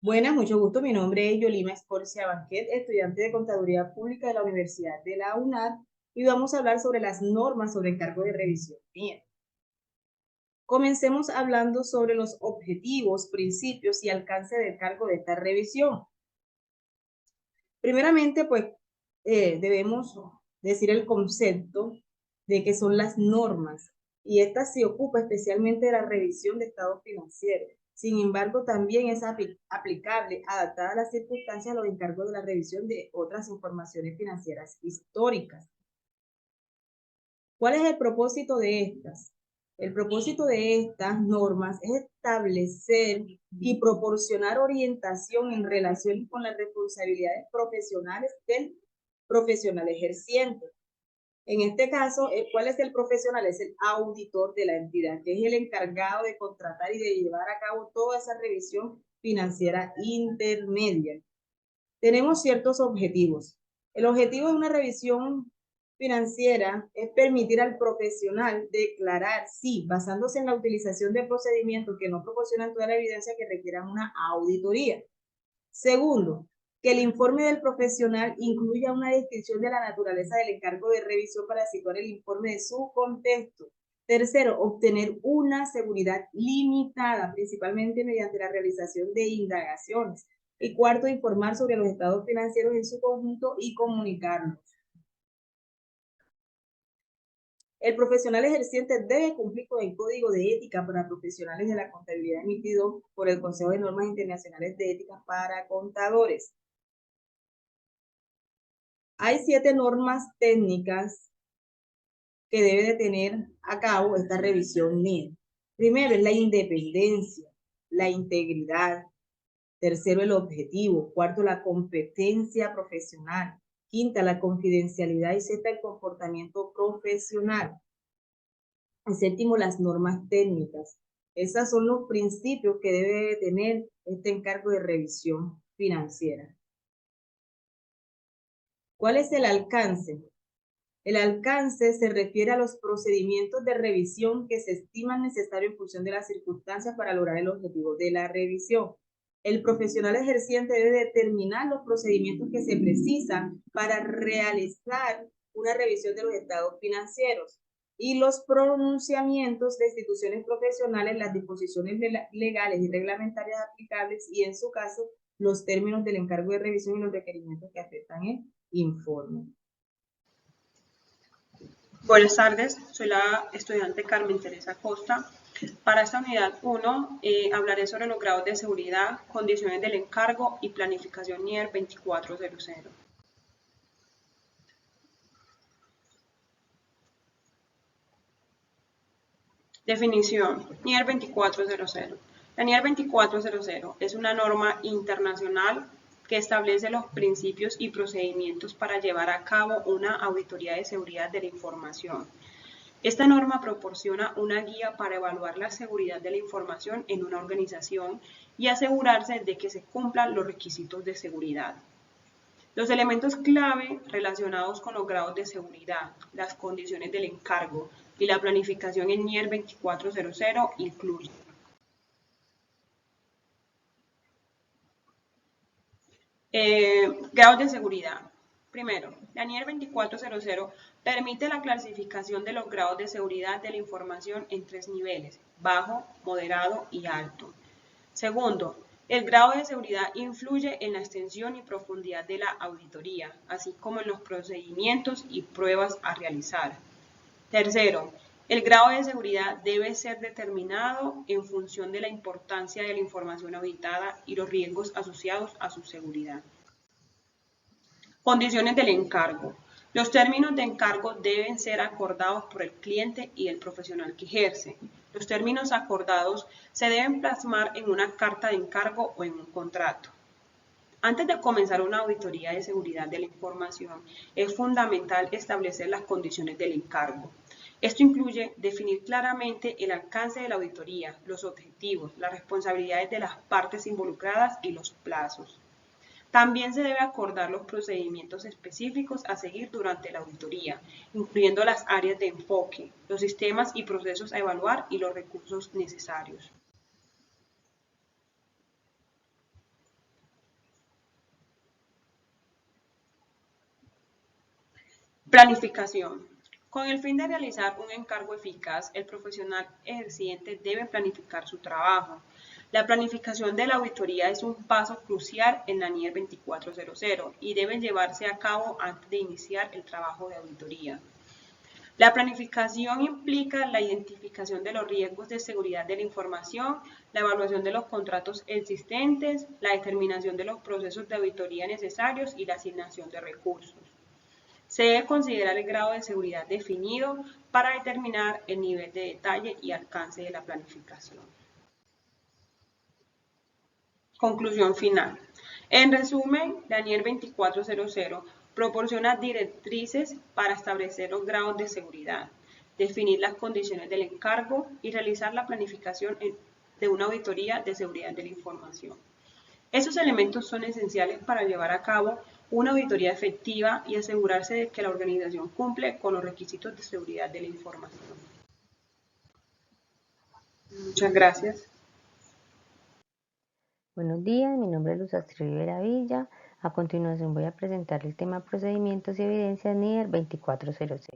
Buenas, mucho gusto. Mi nombre es Yolima Escorcia Banquet, estudiante de Contaduría Pública de la Universidad de la UNAD, y vamos a hablar sobre las normas sobre encargo de revisión. Bien, comencemos hablando sobre los objetivos, principios y alcance del cargo de esta revisión. Primeramente, pues, debemos decir el concepto de qué son las normas, y esta se ocupa especialmente de la revisión de estados financieros. Sin embargo, también es aplicable, adaptada a las circunstancias, a los encargos de la revisión de otras informaciones financieras históricas. ¿Cuál es el propósito de estas? El propósito de estas normas es establecer y proporcionar orientación en relación con las responsabilidades profesionales del profesional ejerciente. En este caso, ¿cuál es el profesional? Es el auditor de la entidad, que es el encargado de contratar y de llevar a cabo toda esa revisión financiera intermedia. Tenemos ciertos objetivos. El objetivo de una revisión financiera es permitir al profesional declarar si, basándose en la utilización de procedimientos que no proporcionan toda la evidencia que requieran una auditoría. Segundo, que el informe del profesional incluya una descripción de la naturaleza del encargo de revisión para situar el informe de su contexto. Tercero, obtener una seguridad limitada, principalmente mediante la realización de indagaciones. Y cuarto, informar sobre los estados financieros en su conjunto y comunicarlos. El profesional ejerciente debe cumplir con el Código de Ética para Profesionales de la Contabilidad emitido por el Consejo de Normas Internacionales de Ética para Contadores. Hay 7 normas técnicas que debe de tener a cabo esta revisión NIR. Primero es la independencia, la integridad. Tercero, el objetivo. Cuarto, la competencia profesional. Quinta, la confidencialidad. Y sexta, el comportamiento profesional. Y séptimo, las normas técnicas. Esos son los principios que debe de tener este encargo de revisión financiera. ¿Cuál es el alcance? El alcance se refiere a los procedimientos de revisión que se estiman necesarios en función de las circunstancias para lograr el objetivo de la revisión. El profesional ejerciente debe determinar los procedimientos que se precisan para realizar una revisión de los estados financieros y los pronunciamientos de instituciones profesionales, las disposiciones legales y reglamentarias aplicables y, en su caso, los términos del encargo de revisión y los requerimientos que afectan el informe. Buenas tardes, soy la estudiante Carmen Teresa Costa. Para esta unidad 1 hablaré sobre los grados de seguridad, condiciones del encargo y planificación NIER 2400. Definición: NIER 2400. La NIER 2400 es una norma internacional que establece los principios y procedimientos para llevar a cabo una auditoría de seguridad de la información. Esta norma proporciona una guía para evaluar la seguridad de la información en una organización y asegurarse de que se cumplan los requisitos de seguridad. Los elementos clave relacionados con los grados de seguridad, las condiciones del encargo y la planificación en NIER 2400 incluyen: grados de seguridad. Primero, la NIER 2400 permite la clasificación de los grados de seguridad de la información en 3 niveles: bajo, moderado y alto. Segundo, el grado de seguridad influye en la extensión y profundidad de la auditoría, así como en los procedimientos y pruebas a realizar. Tercero, el grado de seguridad debe ser determinado en función de la importancia de la información auditada y los riesgos asociados a su seguridad. Condiciones del encargo. Los términos de encargo deben ser acordados por el cliente y el profesional que ejerce. Los términos acordados se deben plasmar en una carta de encargo o en un contrato. Antes de comenzar una auditoría de seguridad de la información, es fundamental establecer las condiciones del encargo. Esto incluye definir claramente el alcance de la auditoría, los objetivos, las responsabilidades de las partes involucradas y los plazos. También se debe acordar los procedimientos específicos a seguir durante la auditoría, incluyendo las áreas de enfoque, los sistemas y procesos a evaluar y los recursos necesarios. Planificación. Con el fin de realizar un encargo eficaz, el profesional ejerciente debe planificar su trabajo. La planificación de la auditoría es un paso crucial en la NIR 2400 y debe llevarse a cabo antes de iniciar el trabajo de auditoría. La planificación implica la identificación de los riesgos de seguridad de la información, la evaluación de los contratos existentes, la determinación de los procesos de auditoría necesarios y la asignación de recursos. Se debe considerar el grado de seguridad definido para determinar el nivel de detalle y alcance de la planificación. Conclusión final. En resumen, la NIR 2400 proporciona directrices para establecer los grados de seguridad, definir las condiciones del encargo y realizar la planificación de una auditoría de seguridad de la información. Esos elementos son esenciales para llevar a cabo una auditoría efectiva y asegurarse de que la organización cumple con los requisitos de seguridad de la información. Muchas gracias. Buenos días, mi nombre es Luz Astrid Rivera Villa. A continuación voy a presentar el tema Procedimientos y Evidencias NIR 2400.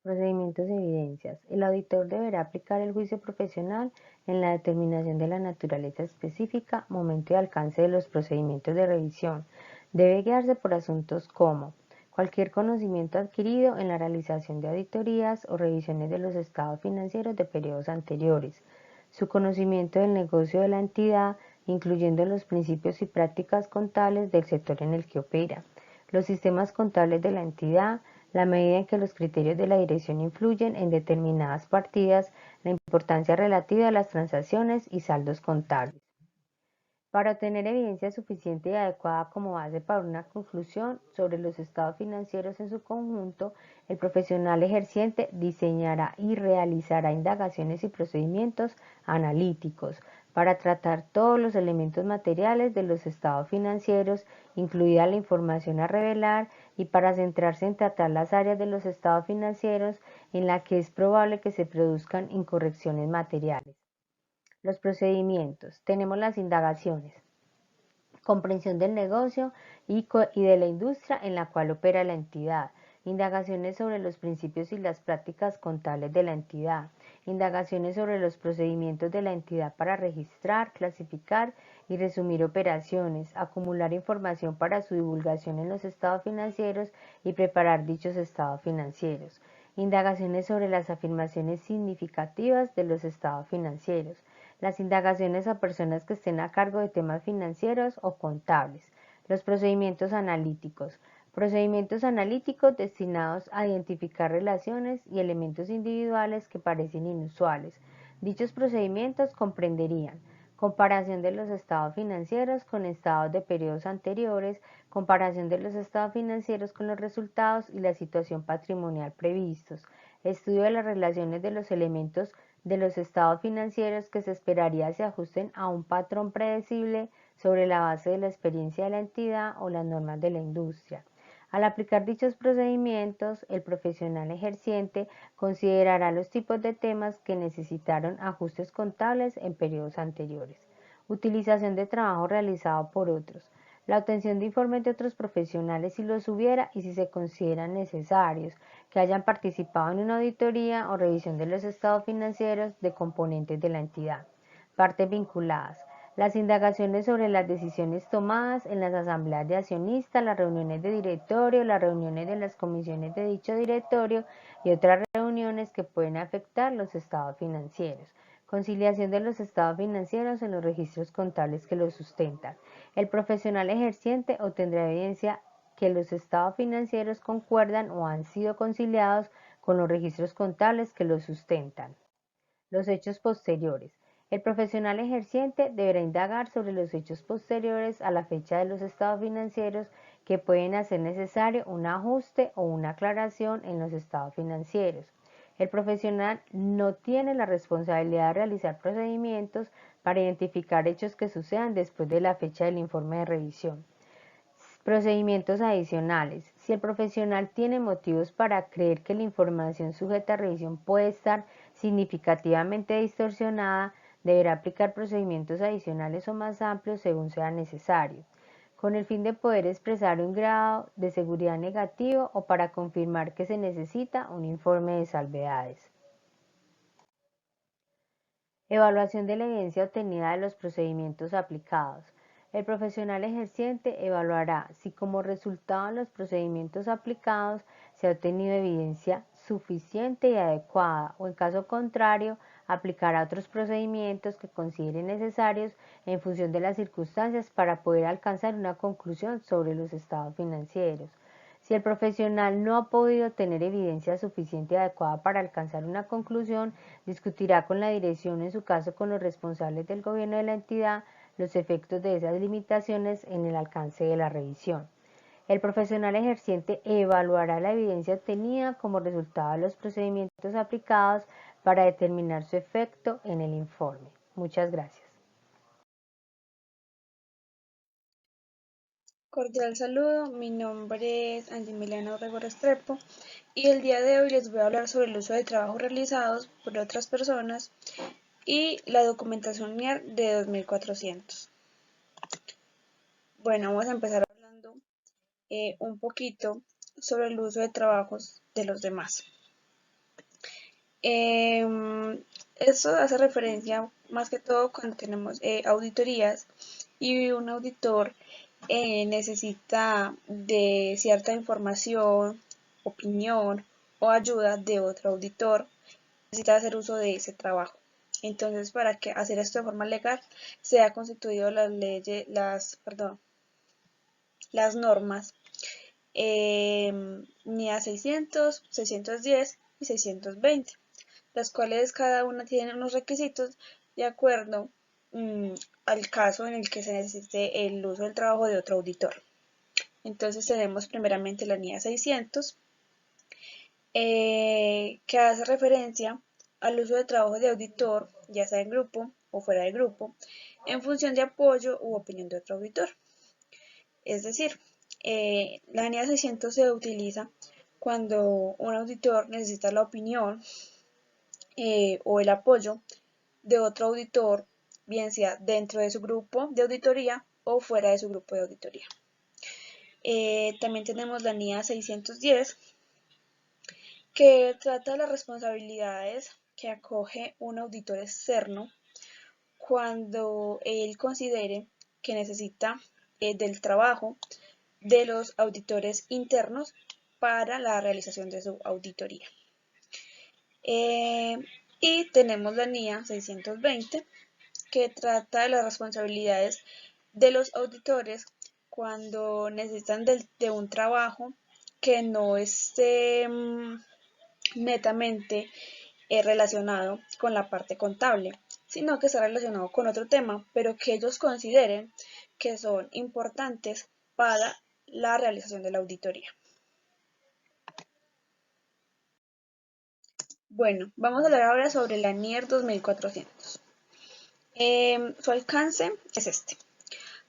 Procedimientos y evidencias. El auditor deberá aplicar el juicio profesional en la determinación de la naturaleza específica, momento y alcance de los procedimientos de revisión. Debe guiarse por asuntos como cualquier conocimiento adquirido en la realización de auditorías o revisiones de los estados financieros de periodos anteriores, su conocimiento del negocio de la entidad, incluyendo los principios y prácticas contables del sector en el que opera, los sistemas contables de la entidad, la medida en que los criterios de la dirección influyen en determinadas partidas, la importancia relativa a las transacciones y saldos contables. Para obtener evidencia suficiente y adecuada como base para una conclusión sobre los estados financieros en su conjunto, el profesional ejerciente diseñará y realizará indagaciones y procedimientos analíticos para tratar todos los elementos materiales de los estados financieros, incluida la información a revelar, y para centrarse en tratar las áreas de los estados financieros en las que es probable que se produzcan incorrecciones materiales. Los procedimientos. Tenemos las indagaciones. Comprensión del negocio y de la industria en la cual opera la entidad. Indagaciones sobre los principios y las prácticas contables de la entidad. Indagaciones sobre los procedimientos de la entidad para registrar, clasificar y resumir operaciones, acumular información para su divulgación en los estados financieros y preparar dichos estados financieros. Indagaciones sobre las afirmaciones significativas de los estados financieros. Las indagaciones a personas que estén a cargo de temas financieros o contables. Los procedimientos analíticos. Procedimientos analíticos destinados a identificar relaciones y elementos individuales que parecen inusuales. Dichos procedimientos comprenderían comparación de los estados financieros con estados de periodos anteriores, comparación de los estados financieros con los resultados y la situación patrimonial previstos, estudio de las relaciones de los elementos de los estados financieros que se esperaría se ajusten a un patrón predecible sobre la base de la experiencia de la entidad o las normas de la industria. Al aplicar dichos procedimientos, el profesional ejerciente considerará los tipos de temas que necesitaron ajustes contables en periodos anteriores. Utilización de trabajo realizado por otros. La obtención de informes de otros profesionales si los hubiera y si se consideran necesarios, que hayan participado en una auditoría o revisión de los estados financieros de componentes de la entidad. Partes vinculadas. Las indagaciones sobre las decisiones tomadas en las asambleas de accionistas, las reuniones de directorio, las reuniones de las comisiones de dicho directorio y otras reuniones que pueden afectar los estados financieros. Conciliación de los estados financieros en los registros contables que los sustentan. El profesional ejerciente obtendrá evidencia que los estados financieros concuerdan o han sido conciliados con los registros contables que los sustentan. Los hechos posteriores. El profesional ejerciente deberá indagar sobre los hechos posteriores a la fecha de los estados financieros que pueden hacer necesario un ajuste o una aclaración en los estados financieros. El profesional no tiene la responsabilidad de realizar procedimientos para identificar hechos que sucedan después de la fecha del informe de revisión. Procedimientos adicionales. Si el profesional tiene motivos para creer que la información sujeta a revisión puede estar significativamente distorsionada, deberá aplicar procedimientos adicionales o más amplios según sea necesario. con el fin de poder expresar un grado de seguridad negativo o para confirmar que se necesita un informe de salvedades. Evaluación de la evidencia obtenida de los procedimientos aplicados. El profesional ejerciente evaluará si como resultado de los procedimientos aplicados se ha obtenido evidencia suficiente y adecuada o en caso contrario aplicará otros procedimientos que considere necesarios en función de las circunstancias para poder alcanzar una conclusión sobre los estados financieros. Si el profesional no ha podido tener evidencia suficiente y adecuada para alcanzar una conclusión, discutirá con la dirección, en su caso con los responsables del gobierno de la entidad, los efectos de esas limitaciones en el alcance de la revisión. El profesional ejerciente evaluará la evidencia obtenida como resultado de los procedimientos aplicados para determinar su efecto en el informe. Muchas gracias. Cordial saludo, mi nombre es Angie Milena Orrego Restrepo y el día de hoy les voy a hablar sobre el uso de trabajos realizados por otras personas y la documentación NIAR de 2400. Bueno, vamos a empezar hablando un poquito sobre el uso de trabajos de los demás. Esto hace referencia más que todo cuando tenemos auditorías y un auditor necesita de cierta información, opinión o ayuda de otro auditor, necesita hacer uso de ese trabajo. Entonces, para que hacer esto de forma legal, se ha constituido las normas NIA 600, 610 y 620, las cuales cada una tiene unos requisitos de acuerdo al caso en el que se necesite el uso del trabajo de otro auditor. Entonces tenemos primeramente la NIA 600, que hace referencia al uso de trabajo de auditor, ya sea en grupo o fuera de grupo, en función de apoyo u opinión de otro auditor. Es decir, la NIA 600 se utiliza cuando un auditor necesita la opinión o el apoyo de otro auditor, bien sea dentro de su grupo de auditoría o fuera de su grupo de auditoría. También tenemos la NIA 610, que trata de las responsabilidades que acoge un auditor externo cuando él considere que necesita del trabajo de los auditores internos para la realización de su auditoría. Y tenemos la NIA 620, que trata de las responsabilidades de los auditores cuando necesitan de un trabajo que no esté netamente relacionado con la parte contable, sino que está relacionado con otro tema, pero que ellos consideren que son importantes para la realización de la auditoría. Bueno, vamos a hablar ahora sobre la NIR 2400. Su alcance es este.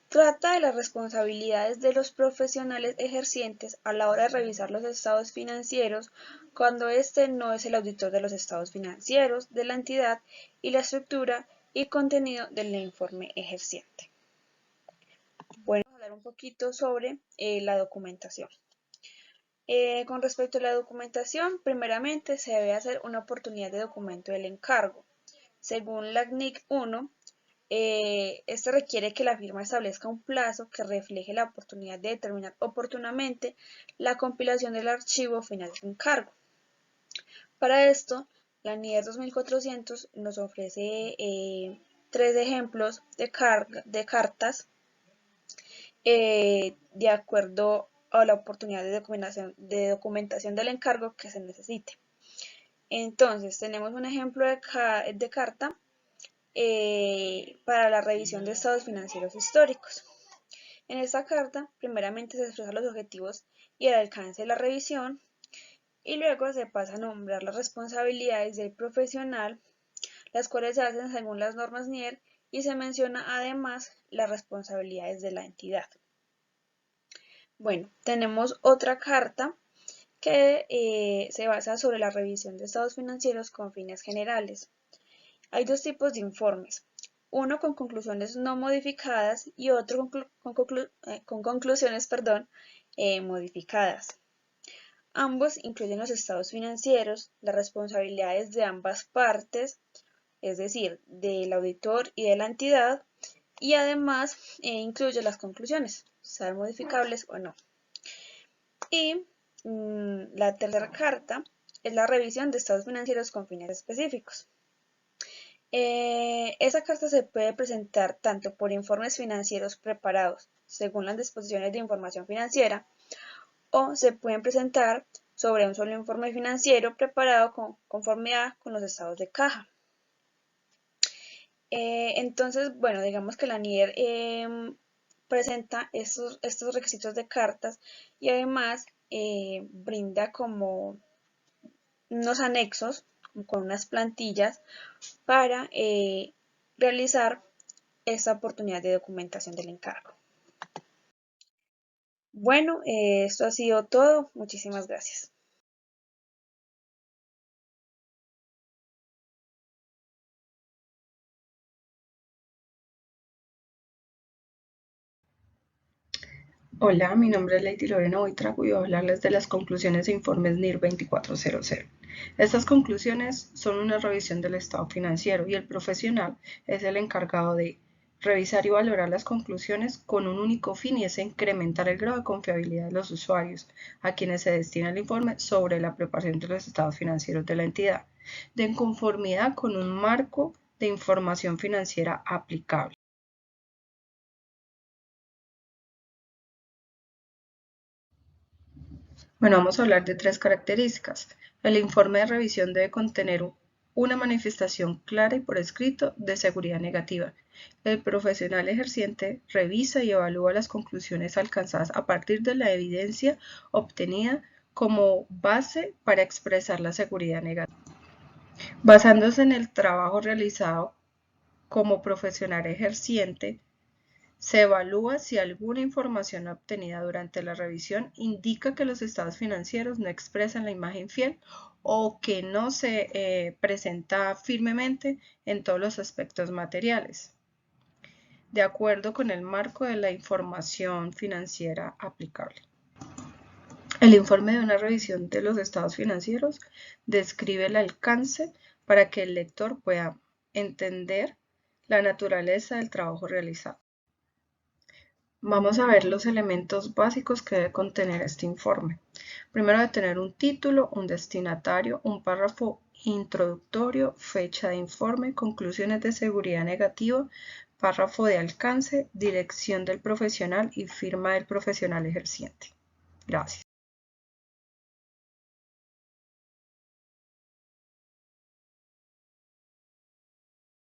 Trata de las responsabilidades de los profesionales ejercientes a la hora de revisar los estados financieros cuando éste no es el auditor de los estados financieros de la entidad y la estructura y contenido del informe ejerciente. Bueno, vamos a hablar un poquito sobre la documentación. Con respecto a la documentación, primeramente se debe hacer una oportunidad de documento del encargo. Según la CNIC 1, este requiere que la firma establezca un plazo que refleje la oportunidad de determinar oportunamente la compilación del archivo final de encargo. Para esto, la NIR 2400 nos ofrece 3 ejemplos de cartas de acuerdo a la oportunidad de documentación del encargo que se necesite. Entonces, tenemos un ejemplo de carta para la revisión de estados financieros históricos. En esta carta, primeramente se expresan los objetivos y el alcance de la revisión, y luego se pasa a nombrar las responsabilidades del profesional, las cuales se hacen según las normas NIR, y se menciona además las responsabilidades de la entidad. Bueno, tenemos otra carta que se basa sobre la revisión de estados financieros con fines generales. Hay dos tipos de informes. uno con conclusiones no modificadas y otro con conclusiones modificadas. Ambos incluyen los estados financieros, las responsabilidades de ambas partes, es decir, del auditor y de la entidad, y además incluye las conclusiones, sean modificables o no. Y la tercera carta es la revisión de estados financieros con fines específicos. Esa carta se puede presentar tanto por informes financieros preparados según las disposiciones de información financiera o se pueden presentar sobre un solo informe financiero preparado con conformidad con los estados de caja. Entonces, bueno, digamos que la NIER presenta estos requisitos de cartas y además brinda como unos anexos con unas plantillas para realizar esta oportunidad de documentación del encargo. Bueno, esto ha sido todo. Muchísimas gracias. Hola, mi nombre es Lady Lorena Buitrago y voy a hablarles de las conclusiones de informes NIR 2400. Estas conclusiones son una revisión del estado financiero y el profesional es el encargado de revisar y valorar las conclusiones con un único fin y es incrementar el grado de confiabilidad de los usuarios a quienes se destina el informe sobre la preparación de los estados financieros de la entidad, de conformidad con un marco de información financiera aplicable. Bueno, vamos a hablar de tres características. El informe de revisión debe contener una manifestación clara y por escrito de seguridad negativa. El profesional ejerciente revisa y evalúa las conclusiones alcanzadas a partir de la evidencia obtenida como base para expresar la seguridad negativa. Basándose en el trabajo realizado como profesional ejerciente, se evalúa si alguna información obtenida durante la revisión indica que los estados financieros no expresan la imagen fiel o que no se presenta firmemente en todos los aspectos materiales, de acuerdo con el marco de la información financiera aplicable. El informe de una revisión de los estados financieros describe el alcance para que el lector pueda entender la naturaleza del trabajo realizado. Vamos a ver los elementos básicos que debe contener este informe. Primero debe tener un título, un destinatario, un párrafo introductorio, fecha de informe, conclusiones de seguridad negativa, párrafo de alcance, dirección del profesional y firma del profesional ejerciente. Gracias.